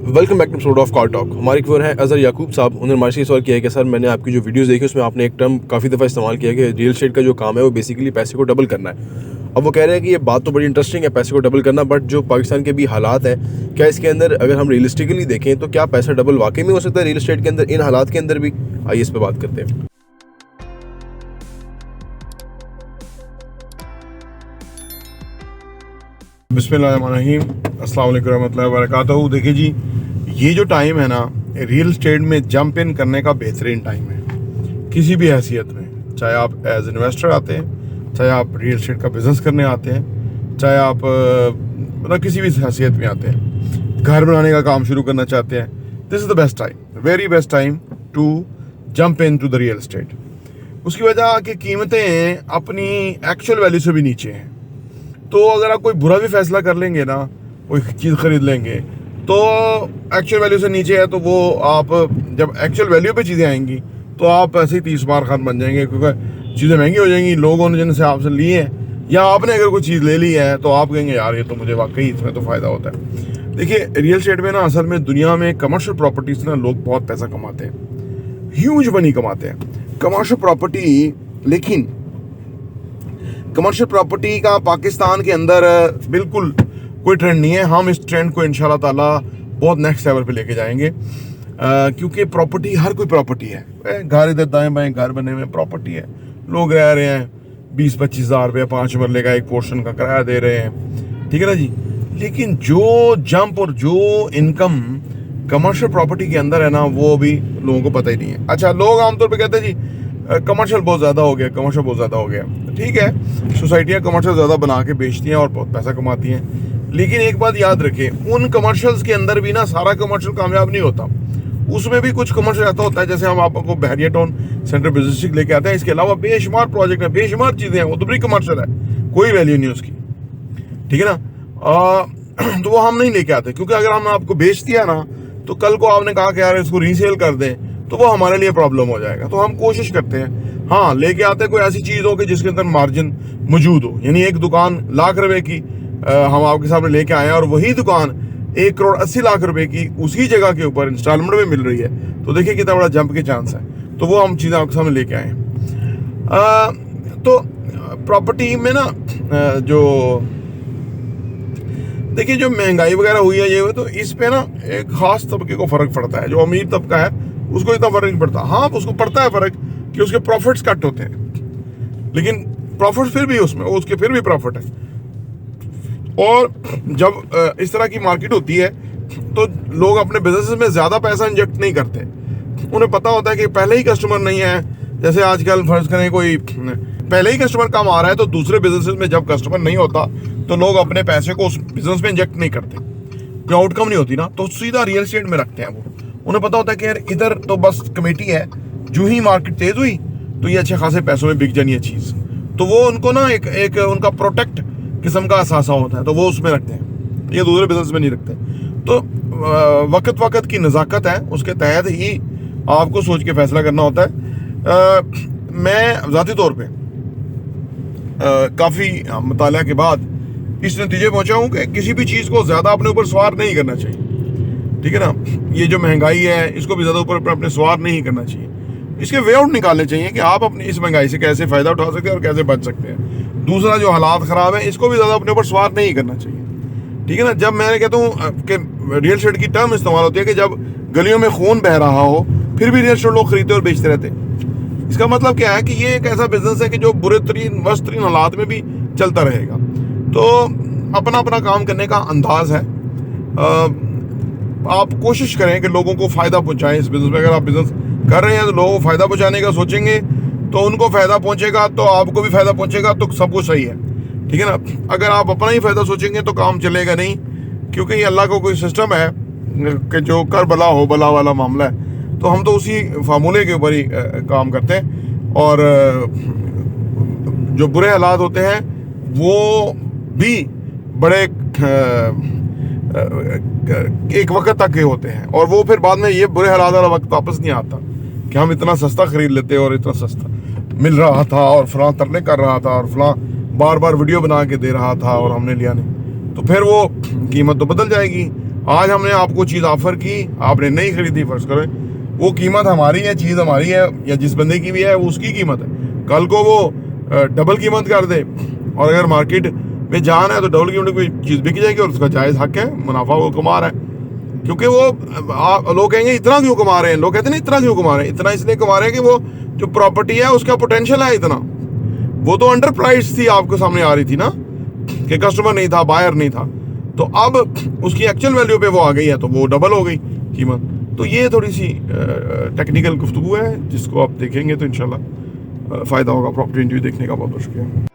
Welcome back to episode of car talk. हमारे एक viewer हैं अजहर याकूब साहब। उन्होंने हमारे से सवाल किया है कि सर मैंने आपकी जो वीडियोस देखी उसमें आपने एक टर्म काफ़ी दफ़ा इस्तेमाल किया कि रियल एस्टेट का जो काम है वो बेसिकली पैसे को डबल करना है। अब वो कह रहे हैं कि ये बात तो बड़ी इंटरेस्टिंग है पैसे को डबल करना, बट जो पाकिस्तान के भी हालात हैं, क्या इसके अंदर अगर हम रियलिस्टिकली देखें तो क्या पैसा डबल वाकई में हो सकता है रियल एस्टेट के अंदर, इन हालात के अंदर भी? आइए इस पर बात करते हैं। बिस्मिल्लाहिर्रहमानिर्रहीम, अस्सलाम वालेकुम रहमतुल्लाहि व बरकातहू। देखिए जी, ये जो टाइम है ना, रियल एस्टेट में जंप इन करने का बेहतरीन टाइम है किसी भी हैसियत में। चाहे आप एज इन्वेस्टर आते हैं, चाहे आप रियल एस्टेट का बिज़नेस करने आते हैं, चाहे आप मतलब किसी भी हैसियत में आते हैं, घर बनाने का काम शुरू करना चाहते हैं, this is the best time, very best time to jump into the real estate. उसकी वजह कि कीमतें अपनी एक्चुअल वैल्यू से भी नीचे हैं। तो अगर आप कोई बुरा भी फैसला कर लेंगे ना, कोई चीज़ ख़रीद लेंगे तो एक्चुअल वैल्यू से नीचे है, तो वो आप जब एक्चुअल वैल्यू पे चीज़ें आएंगी तो आप ऐसे ही 30 बार खान बन जाएंगे, क्योंकि चीज़ें महंगी हो जाएंगी। लोगों ने जिनसे आपसे ली है या आपने अगर कोई चीज़ ले ली है तो आप कहेंगे यार ये तो मुझे वाकई इसमें तो फ़ायदा होता है। देखिए, रियल एस्टेट में ना असल में दुनिया में कमर्शियल प्रॉपर्टीज़ ना लोग बहुत पैसा कमाते हैं, ह्यूज मनी कमाते हैं कमर्शियल प्रॉपर्टी। लेकिन कमर्शियल प्रॉपर्टी का पाकिस्तान के अंदर बिल्कुल कोई ट्रेंड नहीं है। हम इस ट्रेंड को इंशाल्लाह ताला बहुत नेक्स्ट लेवल पे लेके जाएंगे, क्योंकि प्रॉपर्टी हर कोई प्रॉपर्टी है। घर इधर दाएं बाएं घर बने हुए प्रॉपर्टी है, लोग रह रहे हैं, 20-25 हज़ार रुपये 5 मरले का एक पोर्शन का किराया दे रहे हैं, ठीक है ना जी। लेकिन जो जंप और जो इनकम कमर्शियल प्रॉपर्टी के अंदर है ना, वो अभी लोगों को पता ही नहीं है। अच्छा, लोग आमतौर पर कहते हैं जी कमर्शियल बहुत ज़्यादा हो गया, कमर्शियल बहुत ज़्यादा हो गया। ठीक है, सोसाइटियाँ कमर्शियल ज़्यादा बना के बेचती हैं और बहुत पैसा कमाती हैं। लेकिन एक बात याद रखें, उन कमर्शियल्स के अंदर भी ना सारा कमर्शियल कामयाब नहीं होता, उसमें भी कुछ कमर्शियल ऐसा होता है। जैसे हम आपको बहरिया टाउन सेंट्रल बिजनेस डिस्ट्रिक्ट लेके आते हैं, इसके अलावा बेशुमार प्रोजेक्ट है, बेशुमार चीज़ें हैं, वो तो बड़ी कमर्शियल है, कोई वैल्यू नहीं उसकी, ठीक है ना। तो वो हम नहीं लेके आते, क्योंकि अगर हमने आपको बेच दिया ना तो कल को आपने कहा कि यार इसको रीसेल कर दें तो वो हमारे लिए प्रॉब्लम हो जाएगा। तो हम कोशिश करते हैं, हाँ, लेके आते हैं कोई ऐसी चीज़ हो कि जिसके अंदर मार्जिन मौजूद हो। यानी एक दुकान लाख रुपए की हम आपके सामने लेके आए हैं और वही दुकान 1,80,00,000 रुपए की उसी जगह के ऊपर इंस्टॉलमेंट में मिल रही है, तो देखिए कितना बड़ा जंप के चांस है। तो वो हम चीज़ें आपके सामने लेके आए हैं। तो प्रॉपर्टी में ना जो देखिए, जो महंगाई वगैरह हुई है ये, तो इस पे ना एक खास तबके को फ़र्क पड़ता है। जो अमीर तबका है उसको इतना फ़र्क नहीं पड़ता। हाँ, उसको पड़ता है फ़र्क कि उसके प्रॉफिट्स कट होते हैं, लेकिन प्रॉफिट फिर भी उसमें उसके फिर भी प्रॉफिट है। और जब इस तरह की मार्केट होती है तो लोग अपने बिजनेस में ज़्यादा पैसा इंजेक्ट नहीं करते। उन्हें पता होता है कि पहले ही कस्टमर नहीं है। जैसे आजकल फर्ज करें कोई पहले ही कस्टमर कम आ रहा है, तो दूसरे बिजनेस में जब कस्टमर नहीं होता तो लोग अपने पैसे को उस बिजनेस में इंजेक्ट नहीं करते, कोई आउटकम नहीं होती ना, तो सीधा रियल एस्टेट में रखते हैं। वो उन्हें पता होता है कि यार इधर तो बस कमेटी है, जो ही मार्केट तेज हुई तो ये अच्छे खासे पैसों में बिक जानी है चीज़। तो वो उनको ना एक उनका प्रोटेक्ट किस्म का असासा होता है, तो वो उसमें रखते हैं, ये दूसरे बिजनेस में नहीं रखते। तो वक्त वक्त की नज़ाकत है, उसके तहत ही आपको सोच के फैसला करना होता है। मैं ज़ाती तौर पे काफ़ी मुताला के बाद इस नतीजे पहुंचा हूँ कि किसी भी चीज़ को ज़्यादा अपने ऊपर सवार नहीं करना चाहिए, ठीक है ना। ये जो महंगाई है इसको भी ज़्यादा ऊपर अपने सवार नहीं करना चाहिए। इसके वे आउट निकालने चाहिए कि आप अपनी इस महंगाई से कैसे फ़ायदा उठा सकते हैं और कैसे बच सकते हैं। दूसरा, जो हालात ख़राब है इसको भी ज़्यादा अपने ऊपर सवार नहीं करना चाहिए, ठीक है ना। जब मैं कहता हूँ कि रियल एस्टेट की टर्म इस्तेमाल होती है कि जब गलियों में खून बह रहा हो फिर भी रियल एस्टेट लोग खरीदते और बेचते रहते हैं, इसका मतलब क्या है कि ये एक ऐसा बिजनेस है कि जो बुरे तरीन वर्स्ट तरीन हालात में भी चलता रहेगा। तो अपना अपना काम करने का अंदाज है। आप कोशिश करें कि लोगों को फ़ायदा पहुंचाएं इस बिज़नेस में। अगर आप बिज़नेस कर रहे हैं तो लोगों को फ़ायदा पहुंचाने का सोचेंगे तो उनको फ़ायदा पहुंचेगा, तो आपको भी फ़ायदा पहुंचेगा, तो सब कुछ सही है, ठीक है ना। अगर आप अपना ही फ़ायदा सोचेंगे तो काम चलेगा नहीं, क्योंकि ये अल्लाह का कोई सिस्टम है कि जो कर भला हो भला वाला मामला है। तो हम तो उसी फार्मूले के ऊपर ही काम करते हैं, और जो बुरे हालात होते हैं वो भी बड़े एक वक्त तक के होते हैं, और वो फिर बाद में ये बुरे हालात वाला वक्त वापस नहीं आता कि हम इतना सस्ता खरीद लेते और इतना सस्ता मिल रहा था और फलां तरले कर रहा था और फलां बार बार वीडियो बना के दे रहा था और हमने लिया नहीं, तो फिर वो कीमत तो बदल जाएगी। आज हमने आपको चीज़ ऑफर की, आपने नहीं खरीदी, फर्ज करें वो कीमत हमारी है, चीज़ हमारी है, या जिस बंदे की भी है वो उसकी कीमत है। कल को वो डबल कीमत कर दे, और अगर मार्केट में जान है तो डबल कीमत कोई चीज़ बिक जाएगी और उसका जायज़ हक है, मुनाफा वो कमा रहा है। क्योंकि वो लोग कहेंगे इतना क्यों कमा रहे हैं, लोग कहते हैं इतना क्यों कमा रहे हैं, इतना इसलिए कमा रहे हैं कि वो जो प्रॉपर्टी है उसका पोटेंशियल है इतना। वो तो अंडर प्राइस थी, आपके सामने आ रही थी ना, कि कस्टमर नहीं था, बायर नहीं था, तो अब उसकी एक्चुअल वैल्यू पे वो आ गई है, तो वो डबल हो गई कीमत। तो ये थोड़ी सी टेक्निकल गुफ्तगू है, जिसको आप देखेंगे तो इंशाल्लाह फ़ायदा होगा। प्रॉपर्टी इंटरव्यू देखने का बहुत बहुत शुक्रिया।